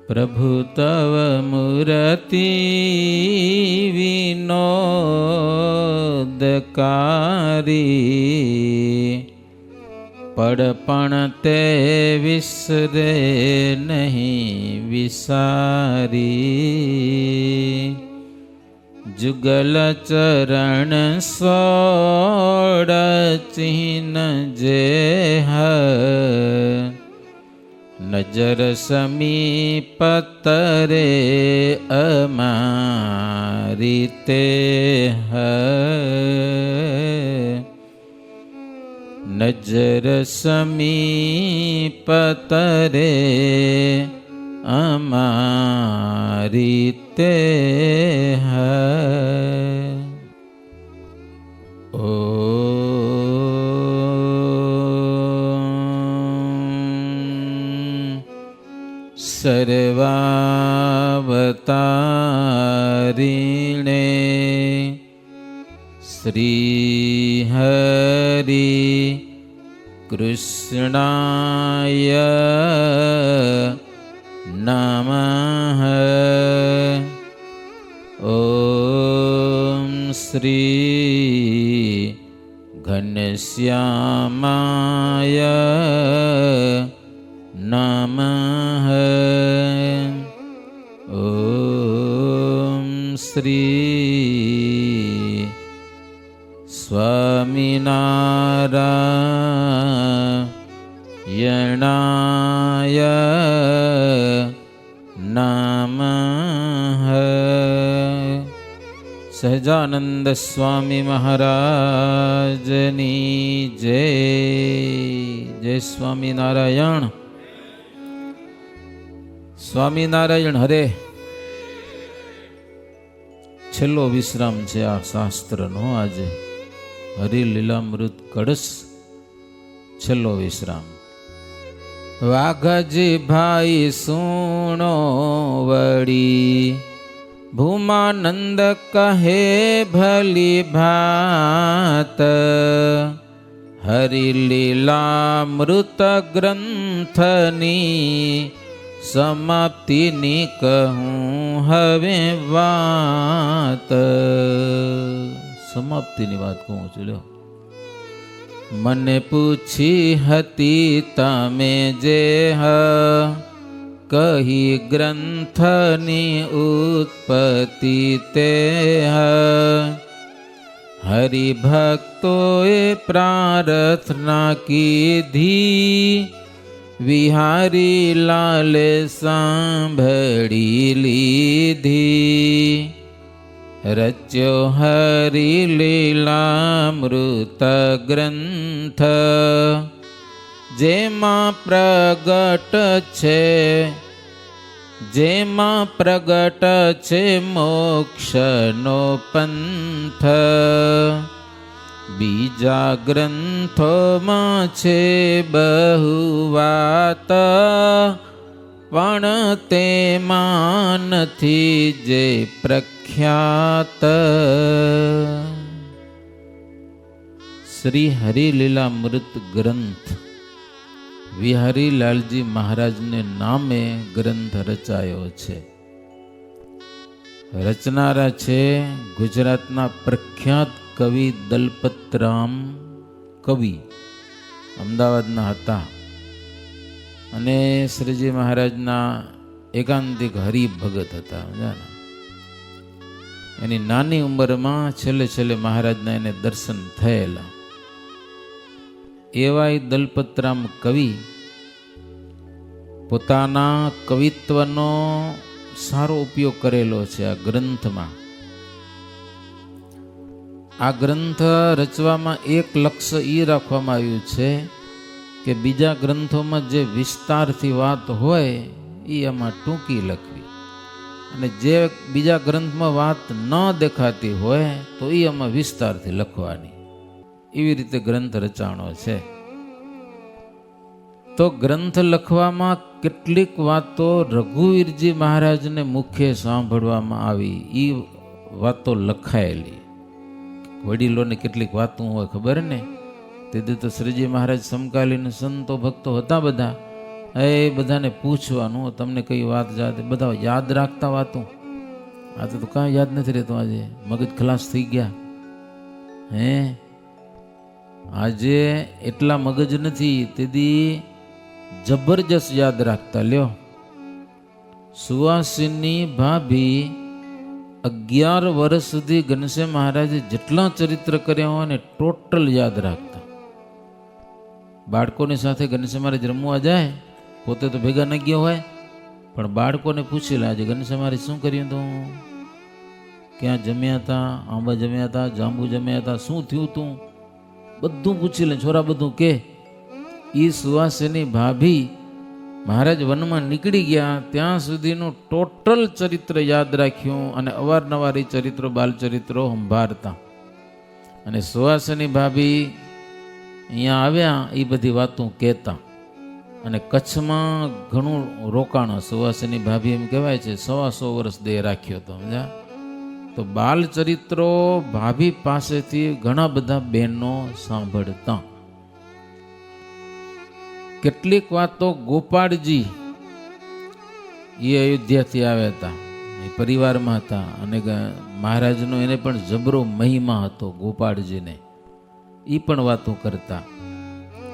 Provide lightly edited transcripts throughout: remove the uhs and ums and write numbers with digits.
પ્રભુ તવ મૂર્તિ વિનોદકારી, પડપણ તે વિસરે નહીં વિસારી, જુગલ ચરણ સોળ ચિહ્ન જે નજર સમીપ તરે અમારી તે નજર સમીપ તરે અમારી તે સર્વાવતારિણે શ્રી હરિ કૃષ્ણાય નમઃ. ઓમ શ્રી ઘનશ્યામાય નમઃ. ઓમ શ્રી સ્વામિનારાયણાય નમઃ. સહજાનંદ સ્વામી મહારાજની જય. જય સ્વામિનારાયણ. સ્વામિનારાયણ હરે. છેલ્લો વિશ્રામ છે આ શાસ્ત્રનો. આજે હરિલીલામૃત કળશ છેલ્લો વિશ્રામ. વાઘજી ભાઈ સુણો વળી, ભૂમાનંદ કહે ભલી ભાત, હરિલીલામૃત ગ્રંથની સમાપ્તિની કહું હવે વાત. સમાપ્તિની વાત કહું છું. લ્યો, મને પૂછી હતી તમે જે કહી ગ્રંથની ઉત્પત્તિ તે, હરિભક્તોએ પ્રાર્થના કીધી, વિહારી લાલે સાંભળી લીધી. રચ્યો હરિલીલામૃત ગ્રંથ, જેમાં પ્રગટ છે મોક્ષનો પંથ. બીજા ગ્રંથોમાં છે બહુ વાત, પણ તેમાં નથી જે પ્રખ્યાત. શ્રી હરિલીલામૃત ગ્રંથ વિહારીલાલજી મહારાજને નામે ગ્રંથ રચાયો છે. રચનારા છે ગુજરાતના પ્રખ્યાત કવિ દલપતરામ કવિ, અમદાવાદના હતા અને શ્રીજી મહારાજના એકાંતિક હરિભગત હતા. એની નાની ઉંમરમાં છેલ્લે મહારાજના એને દર્શન થયેલા. એવાય દલપતરામ કવિ પોતાના કવિત્વનો સારો ઉપયોગ કરેલો છે આ ગ્રંથમાં. આ ગ્રંથ રચવામાં એક લક્ષ્ય એ રાખવામાં આવ્યું છે કે બીજા ગ્રંથોમાં જે વિસ્તારથી વાત હોય એ આમાં ટૂંકી લખવી, અને જે બીજા ગ્રંથમાં વાત ન દેખાતી હોય તો એ આમાં વિસ્તારથી લખવાની. એવી રીતે ગ્રંથ રચાણો છે. તો ગ્રંથ લખવામાં કેટલીક વાતો રઘુવીરજી મહારાજને મુખે સાંભળવામાં આવી, એ વાતો લખાયેલી. વડીલોને કેટલીક વાતો હોય ખબર ને, તેથી તો શ્રીજી મહારાજ સમકાલીન સંતો ભક્તો હતા બધા, એ બધાને પૂછવાનું તમને કઈ વાત યાદ, બધા યાદ રાખતા વાતું. આ તો કાંઈ યાદ નથી રહેતું. આજે મગજ ખલાસ થઈ ગયા. હે આજે એટલા મગજ નથી, તેથી જબરજસ્ત યાદ રાખતા. લ્યો, સુવાસીની ભાભી 11 વર્ષ સુધી ઘનશ્યામ મહારાજે જેટલા ચરિત્ર કર્યા હોય ને ટોટલ યાદ રાખતા. બાળકોની સાથે ઘનશ્યામ મહારાજ રમવા જાય, પોતે તો ભેગા ન ગયા હોય, પણ બાળકોને પૂછી લે આજે ઘનશ્યામ મહારાજ શું કર્યું તું, ક્યાં જમ્યા હતા, આંબા જમ્યા હતા, જાંબુ જમ્યા હતા, શું થયું તું, બધું પૂછી લે. છોરા બધું કે. એ સુવાસીની ભાભી મહારાજ વનમાં નીકળી ગયા ત્યાં સુધીનું ટોટલ ચરિત્ર યાદ રાખ્યું અને અવારનવાર એ ચરિત્રો, બાલચરિત્રો સંભાળતા. અને સુવાસીની ભાભી અહીંયા આવ્યા એ બધી વાતો કહેતા. અને કચ્છમાં ઘણું રોકાણ સુવાસીની ભાભી એમ કહેવાય છે 125 વર્ષ દેહ રાખ્યો હતો. સમજ્યા? તો બાલચરિત્રો ભાભી પાસેથી ઘણા બધા બહેનો સાંભળતા. કેટલીક વાતો ગોપાળજી એ અયોધ્યાથી આવ્યા હતા, એ પરિવારમાં હતા, અને મહારાજનો એને પણ જબરો મહિમા હતો ગોપાળજીને. એ પણ વાતો કરતા.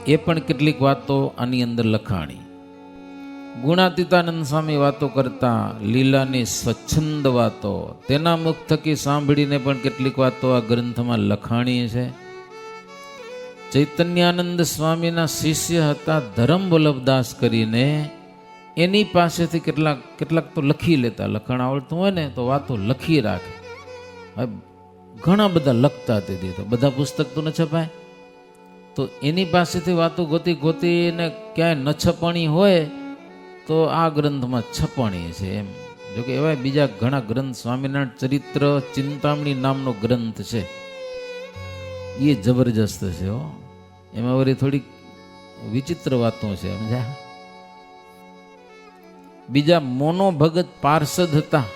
એ પણ કેટલીક વાતો આની અંદર લખાણી. ગુણાતીતાનંદ સ્વામી વાતો કરતા, લીલાની સ્વચ્છંદ વાતો, તેના મુખ થકી સાંભળીને પણ કેટલીક વાતો આ ગ્રંથમાં લખાણી છે. ચૈતન્યાનંદ સ્વામીના શિષ્ય હતા ધર્મવલ્લભદાસ કરીને, એની પાસેથી કેટલાક તો લખી લેતા. લખાણ આવડતું હોય ને તો વાતો લખી રાખે. ઘણા બધા લખતા તેથી તો બધા પુસ્તક તો ન છપાય, તો એની પાસેથી વાતો ગોતીને ક્યાંય ન છપાણી હોય તો આ ગ્રંથમાં છપાણી છે એમ. જોકે એવા બીજા ઘણા ગ્રંથ, સ્વામિનારાયણ ચરિત્ર ચિંતામણી નામનો ગ્રંથ છે, એ જબરજસ્ત છે હો. એમાં વળી થોડીક વિચિત્ર વાતો છે, સમજ્યા? બીજા મોનો ભગત પાર્ષદ હતા,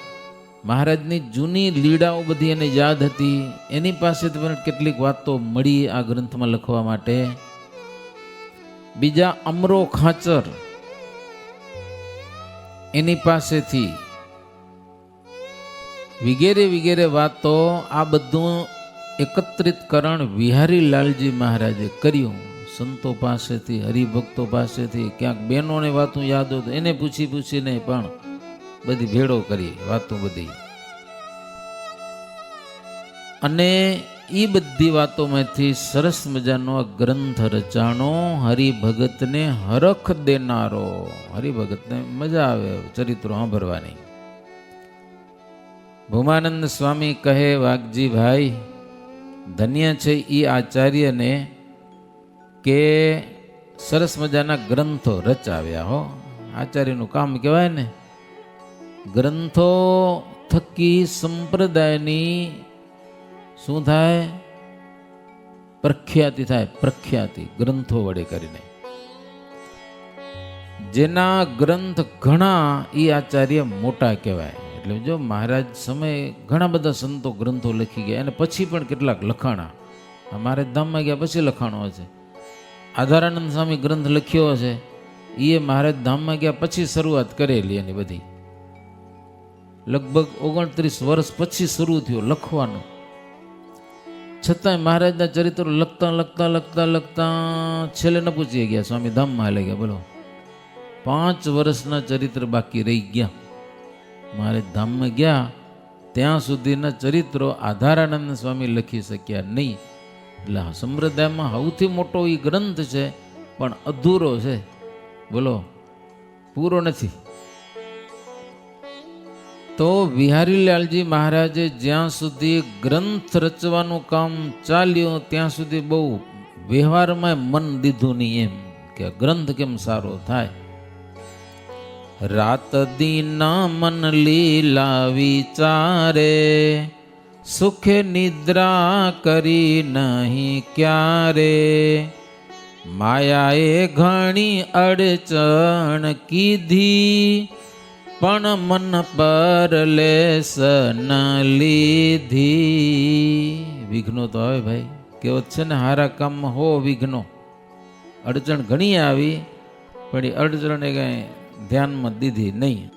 મહારાજની જૂની લીડાઓ બધી એને યાદ હતી, એની પાસેથી પણ કેટલીક વાતો મળી આ ગ્રંથમાં લખવા માટે. બીજા અમરો ખાચર, એની પાસેથી વગેરે વાતો, આ બધું એકત્રિતકરણ વિહારીલાલજી મહારાજે કર્યું. સંતો પાસેથી, હરિભક્તો પાસેથી, ક્યાંક બહેનોને વાતો યાદ હોય તો એને પૂછીને પણ બધી ભેળો કરી વાતો બધી. અને એ બધી વાતોમાંથી સરસ મજાનો ગ્રંથ રચાણો, હરિભગતને હરખ દેનારો. હરિભગતને મજા આવે ચરિત્રો સાંભળવાની. ભૂમાનંદ સ્વામી કહે, વાઘજી ભાઈ, ધન્ય છે એ આચાર્યને કે સરસ મજાના ગ્રંથો રચાવ્યા હો. આચાર્યનું કામ કહેવાય ને. ગ્રંથો થકી સંપ્રદાયની શું થાય? પ્રખ્યાતિ થાય. પ્રખ્યાતિ ગ્રંથો વડે કરીને. જેના ગ્રંથ ઘણા એ આચાર્ય મોટા કહેવાય. એટલે જો મહારાજ સમયે ઘણા બધા સંતો ગ્રંથો લખી ગયા, અને પછી પણ કેટલાક લખાણા. મહારાજ ધામમાં ગયા પછી લખાણો હશે. આધારાનંદ સ્વામી ગ્રંથ લખ્યો હશે, એ મહારાજ ધામમાં ગયા પછી શરૂઆત કરેલી એની બધી. લગભગ 29 વર્ષ પછી શરૂ થયો લખવાનું. છતાંય મહારાજના ચરિત્રો લખતા છેલ્લે ન પૂછી ગયા, સ્વામી ધામમાં હાલે ગયા. બોલો, 5 વર્ષના ચરિત્ર બાકી રહી ગયા. મહારાજ ધામમાં ગયા ત્યાં સુધીના ચરિત્રો આધારાનંદ સ્વામી લખી શક્યા નહીં. એટલે સંપ્રદાયમાં સૌથી મોટો એ ગ્રંથ છે, પણ અધૂરો છે. બોલો, પૂરો નથી. તો વિહારીલાલજી મહારાજે જ્યાં સુધી ગ્રંથ રચવાનું કામ ચાલ્યું ત્યાં સુધી બહુ વ્યવહારમાં મન દીધું નહીં, એમ કે ગ્રંથ કેમ સારો થાય. રાત દીના મન લીલા વિચારે, સુખે નિદ્રા કરી નહીં ક્યારે, માયાએ ઘણી અડચણ કીધી, પણ મન પર લેસ ન લીધી. વિઘ્નો તો આવે ભાઈ, કેવત છે ને, હારા કામમાં હો વિઘ્નો. અડચણ ઘણી આવી પણ એ અડચણે કઈ ધ્યાનમાં દીધી નહીં.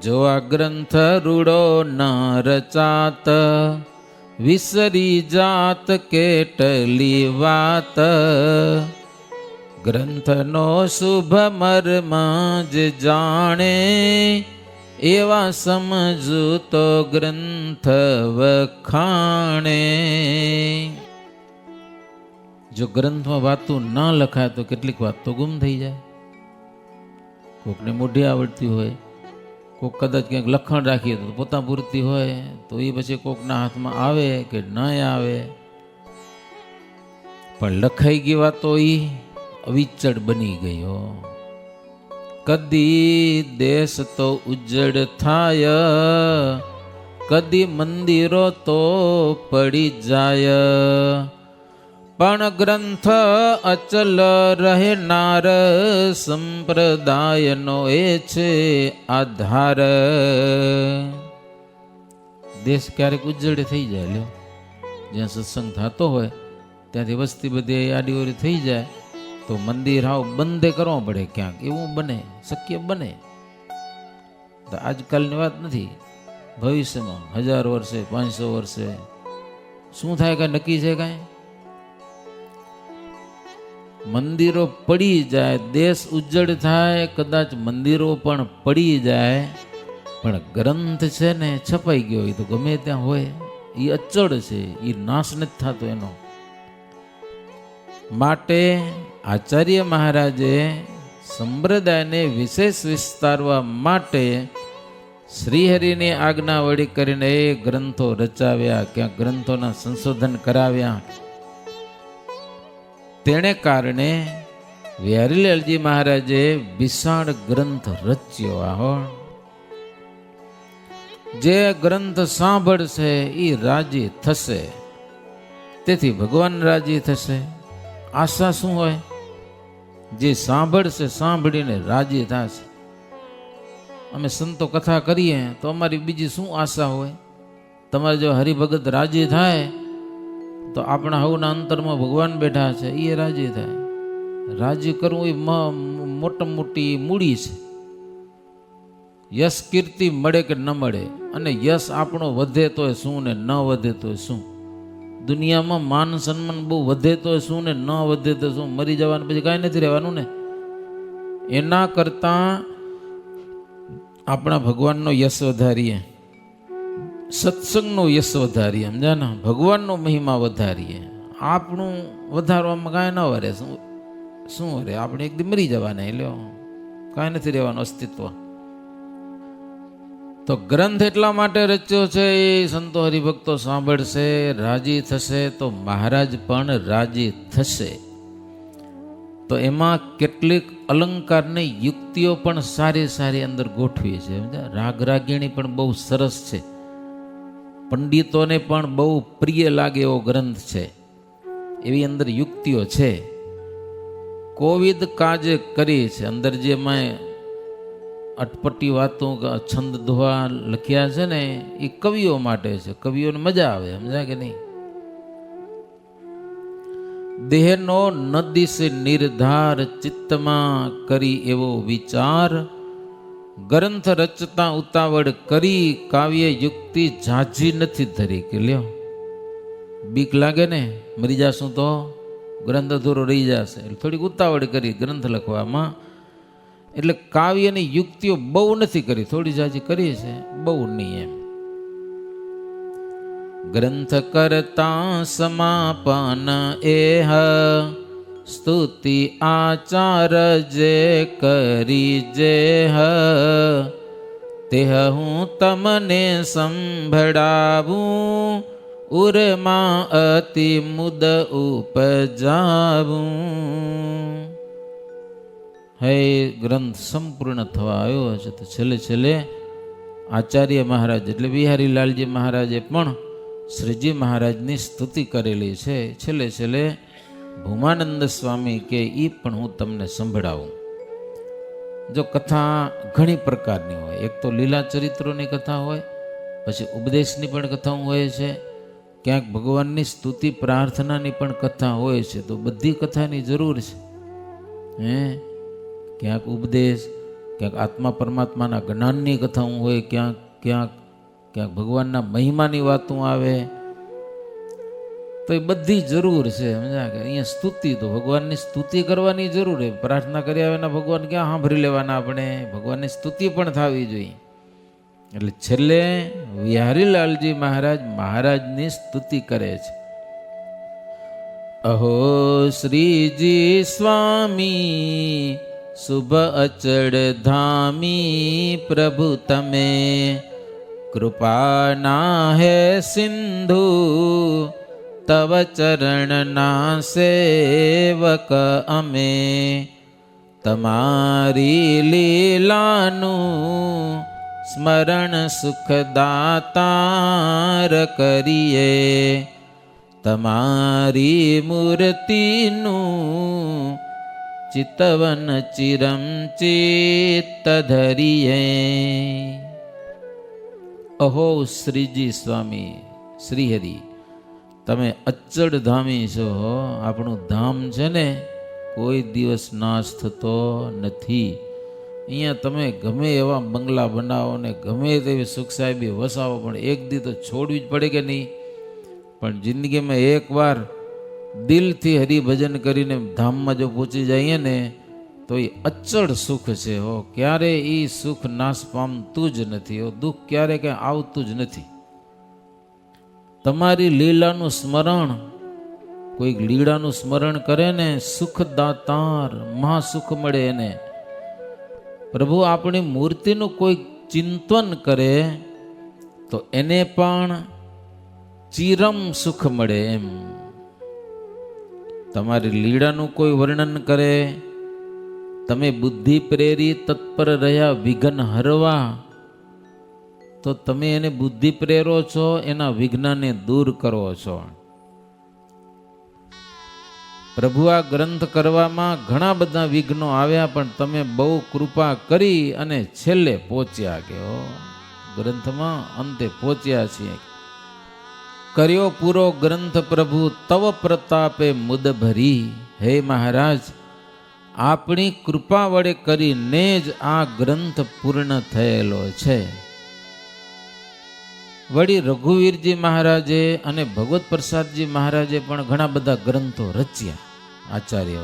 જો આ ગ્રંથ રૂડો ન રચાત, વિસરી જાત કેટલી વાત. ગ્રંથનો શુભ મર્મ જ જાણે, એવા સમજુ તો ગ્રંથ વખાણે. જો ગ્રંથમાં વાતું ના લખાય તો કેટલીક વાત તો ગુમ થઈ જાય. કોકને મોઢી આવડતી હોય, કોક કદાચ ક્યાંક લખાણ રાખીએ તો પોતા પૂરતી હોય, તો એ પછી કોકના હાથમાં આવે કે ન આવે. પણ લખાઈ ગઈ વાતો એ અવિચળ બની ગયો. કદી દેશ તો ઉજ્જડ થાય, કદી મંદિરો તો પડી જાય. પણ ગ્રંથ અચલ રહેનાર, સંપ્રદાયનો એ છે આધાર. દેશ ક્યારેક ઉજ્જડ થઈ જાય. લ્યો, જ્યાં સત્સંગ થતો હોય ત્યાંથી વસ્તી બધી આડીઓરી થઈ જાય તો મંદિર હાવ બંધ કરવો પડે ક્યાંક. એવું બને, શક્ય બને. તો આજકાલની વાત નથી, ભવિષ્યમાં 1000 વર્ષે 500 વર્ષે શું થાય કાંઈ નક્કી છે કાંઈ? મંદિરો પડી જાય, દેશ ઉજ્જડ થાય, કદાચ મંદિરો પણ પડી જાય, પણ ગ્રંથ છે ને છપાઈ ગયો એ તો ગમે ત્યાં હોય, એ અચળ છે, એ નાશ નથી થતો એનો. માટે આચાર્ય મહારાજે સંપ્રદાયને વિશેષ વિસ્તારવા માટે શ્રીહરિની આજ્ઞા વળી કરીને એ ગ્રંથો રચાવ્યા, ક્યાં ગ્રંથોના સંશોધન કરાવ્યા. તેને કારણે વ્યારીલાલજી મહારાજે વિશાળ ગ્રંથ રચ્યો. આહો, જે ગ્રંથ સાંભળશે એ રાજી થશે, તેથી ભગવાન રાજી થશે. આશા શું હોય? જે સાંભળશે સાંભળીને રાજી થશે. અમે સંતો કથા કરીએ તો અમારી બીજી શું આશા હોય? તમારે જો હરિભગત રાજી થાય તો આપણા હવના અંતરમાં ભગવાન બેઠા છે, એ રાજી થાય. રાજી કરવું એ મોટા મોટી મૂડી છે. યશ કીર્તિ મળે કે ન મળે, અને યશ આપણો વધે તો શું ને ન વધે તો શું. દુનિયામાં માન સન્માન બહુ વધે તો શું ને ન વધે તો શું. મરી જવાનું પછી કાંઈ નથી રહેવાનું ને. એના કરતાં આપણા ભગવાનનો યશ વધારીએ, સત્સંગનો યશ વધારીએ, સમજ્યા ને, ભગવાનનો મહિમા વધારીએ. આપણું વધારવામાં કાંઈ ન વરે. શું વરે? આપણે એકદમ મરી જવાના, એટલે કાંઈ નથી રહેવાનું અસ્તિત્વ. તો ગ્રંથ એટલા માટે રચ્યો છે, એ સંતો હરિભક્તો સાંભળશે, રાજી થશે, તો મહારાજ પણ રાજી થશે. તો એમાં કેટલીક અલંકારની યુક્તિઓ પણ સારી સારી અંદર ગોઠવી છે. રાગ રાગીણી પણ બહુ સરસ છે, પંડિતોને પણ બહુ પ્રિય લાગે એવો ગ્રંથ છે. એવી અંદર યુક્તિઓ છે. કોવિદ કાજે કરી છે. અંદર જે મેં અટપટી વાતો છંદ દોહા લખ્યા છે ને, એ કવિઓ માટે છે. કવિઓને મજા આવે, સમજ્યા કે નહીં? દેહનો નદીસે નિર્ધાર, ચિત્તમાં કરી એવો વિચાર. ગ્રંથ રચતા ઉતાવળ કરી, કાવ્ય યુક્તિ ઝાઝી નથી ધરી. કે લ્યો, બીક લાગે ને, મરી જાશું તો ગ્રંથ અધૂરો રહી જશે, એટલે થોડીક ઉતાવળ કરી ગ્રંથ લખવામાં. એટલે કાવ્યની યુક્તિઓ બહુ નથી કરી, થોડી ઝાઝી કરી છે, બહુ નહીં એમ. ગ્રંથ કરતા સમાપન એહ, સ્તુતિ આચાર જે કરી જેહ. તેહ હું તમને સંભળાવું, ઉરમાં અતિ મુદ ઉપજાવું. હે ગ્રંથ સંપૂર્ણ થવા આવ્યો છે, તો છેલ્લે છેલ્લે આચાર્ય મહારાજ એટલે બિહારીલાલજી મહારાજે પણ શ્રીજી મહારાજની સ્તુતિ કરેલી છે. છેલ્લે છેલ્લે ભૂમાનંદ સ્વામી કે એ પણ હું તમને સંભળાવું. જો કથા ઘણી પ્રકારની હોય, એક તો લીલા ચરિત્રોની કથા હોય, પછી ઉપદેશની પણ કથા હોય છે, ક્યાંક ભગવાનની સ્તુતિ પ્રાર્થનાની પણ કથા હોય છે. તો બધી કથાની જરૂર છે. ક્યાંક ઉપદેશ, ક્યાંક આત્મા પરમાત્માના જ્ઞાનની કથાઓ હોય, ક્યાંક ક્યાંક ક્યાંક ભગવાનના મહિમાની વાતો આવે, તો એ બધી જરૂર છે. સમજ્યા કે અહીંયા સ્તુતિ, તો ભગવાનની સ્તુતિ કરવાની જરૂર છે. પ્રાર્થના કર્યા વિના ભગવાન ક્યાં સાંભળી લેવાના આપણે? ભગવાનની સ્તુતિ પણ થવી જોઈએ. એટલે છેલ્લે વિહારીલાલજી મહારાજની સ્તુતિ કરે છે. અહો શ્રીજી સ્વામી શુભ અચળ ધામી, પ્રભુ તમે કૃપાના હે સિંધુ, તવ ચરણના સેવક અમે. તમારી લીલાનું સ્મરણ સુખદાતાર કરીએ, તમારી મૂર્તિનું ચિતવન ચિરમ ચિત્ત ધરીએ. અહો શ્રીજી સ્વામી શ્રીહરિ, તમે અચળ ધામી છો. આપણું ધામ છે ને કોઈ દિવસ નાશ થતો નથી. અહીંયા તમે ગમે એવા બંગલા બનાવો ને ગમે તેવી સુખ સાહેબી વસાવો, પણ એક દી તો છોડવી જ પડે કે નહીં? પણ જિંદગીમાં એકવાર દિલથી હરિભજન કરીને ધામમાં જો પહોંચી જઈએ ને તો એ અચળ સુખ છે. હો ક્યારે એ સુખ નાશ પામતું જ નથી. દુઃખ ક્યારે કંઈ આવતું જ નથી. તમારી લીલાનું સ્મરણ, કોઈક લીલાનું સ્મરણ કરે ને સુખદાતાર મહાસુખ મળે એને. પ્રભુ આપણી મૂર્તિનું કોઈ ચિંતન કરે તો એને પણ ચિરમ સુખ મળે એમ. તમારી લીલાનું કોઈ વર્ણન કરે, તમે બુદ્ધિ પ્રેરી તત્પર રહ્યા વિઘ્ન હરવા, તો તમે એને બુદ્ધિ પ્રેરો છો, એના વિઘ્નને દૂર કરો છો. પ્રભુ આ ગ્રંથ કરવામાં ઘણા બધા વિઘ્નો આવ્યા, પણ તમે બહુ કૃપા કરી અને છેલ્લે પહોંચ્યા કે ગ્રંથમાં અંતે પહોંચ્યા છીએ. કર્યો પૂરો ગ્રંથ પ્રભુ તવ પ્રતાપે મુદ ભરી. હે મહારાજ, આપણી કૃપા વડે કરીને જ આ ગ્રંથ પૂર્ણ થયેલો છે. વળી રઘુવીરજી મહારાજે અને ભગવત પ્રસાદજી મહારાજે પણ ઘણા બધા ગ્રંથો રચ્યા. આચાર્ય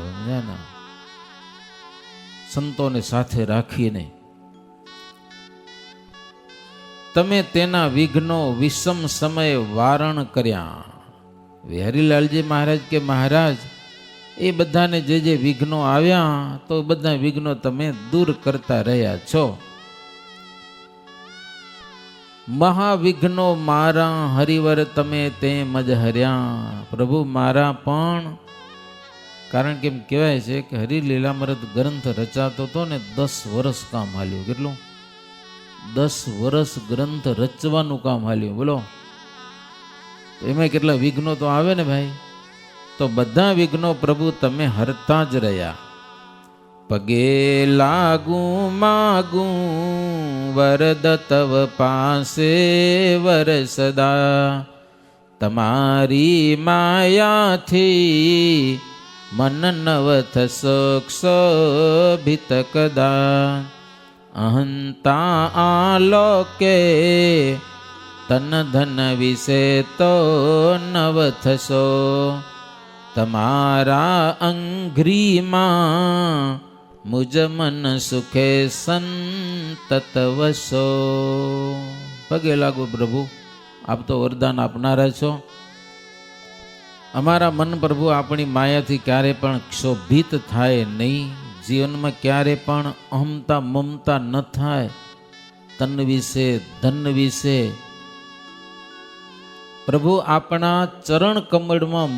સંતોને સાથે રાખીને તમે તેના વિઘ્નો વિષમ સમયે વારણ કર્યા. વિહારીલાલજી મહારાજ કે મહારાજ, એ બધાને જે જે વિઘ્નો આવ્યા તો બધા વિઘ્નો તમે દૂર કરતા રહ્યા છો. મહાવિઘ્નો મારા હરિવર તમે તેમ જ હર્યા. પ્રભુ મારા પણ, કારણ કે એમ કહેવાય છે કે હરિલીલામૃત ગ્રંથ રચાતો હતો ને 10 વર્ષ કામ હાલ્યું. કેટલું? 10 વર્ષ ગ્રંથ રચવાનું કામ હાલ્યું. બોલો, એમાં કેટલા વિઘ્નો તો આવે ને ભાઈ. તો બધા વિઘ્નો પ્રભુ તમે હરતા જ રહ્યા. પગે લાગું માગું વરદ તવ પાસે વરસદા. તમારી માયાથી મન નવ થશો ક્ષોભિત કદા. અહંતા આલોકે તન ધન વિશે તો નવ થશો. તમારા અંઘ્રીમાં મુજ મન સુખે સંતત વસો. પગે લાગો પ્રભુ, આપ તો વરદાન આપનારા છો. અમારા મન પ્રભુ આપણી માયાથી ક્યારે પણ ક્ષોભિત થાય નહીં. જીવનમાં ક્યારે પણ અહમતા મમતા ન થાય. તન વિશે ધન વિશે પ્રભુ આપણા ચરણ કમળમાં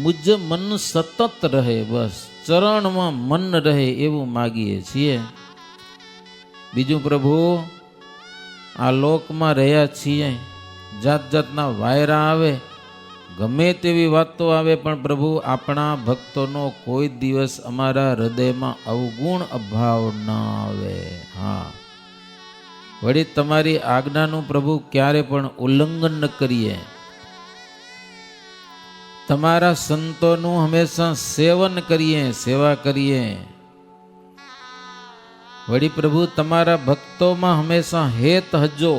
મુજ મન સતત રહે. બસ ચરણમાં મન રહે એવું માગીએ છીએ. બીજું પ્રભુ, આ લોકમાં રહ્યા છીએ, જાત જાતના વાયરા આવે, ગમે તેવી વાતો આવે, પણ પ્રભુ આપણા ભક્તોનો કોઈ દિવસ અમારા હૃદયમાં અવગુણ અભાવ ન આવે. હા, વળી તમારી આજ્ઞાનું પ્રભુ ક્યારે પણ ઉલ્લંઘન ન કરીએ. તમારા સંતોનું હંમેશા સેવન કરીએ, સેવા કરીએ. વળી પ્રભુ તમારા ભક્તોમાં હંમેશા હેત હજો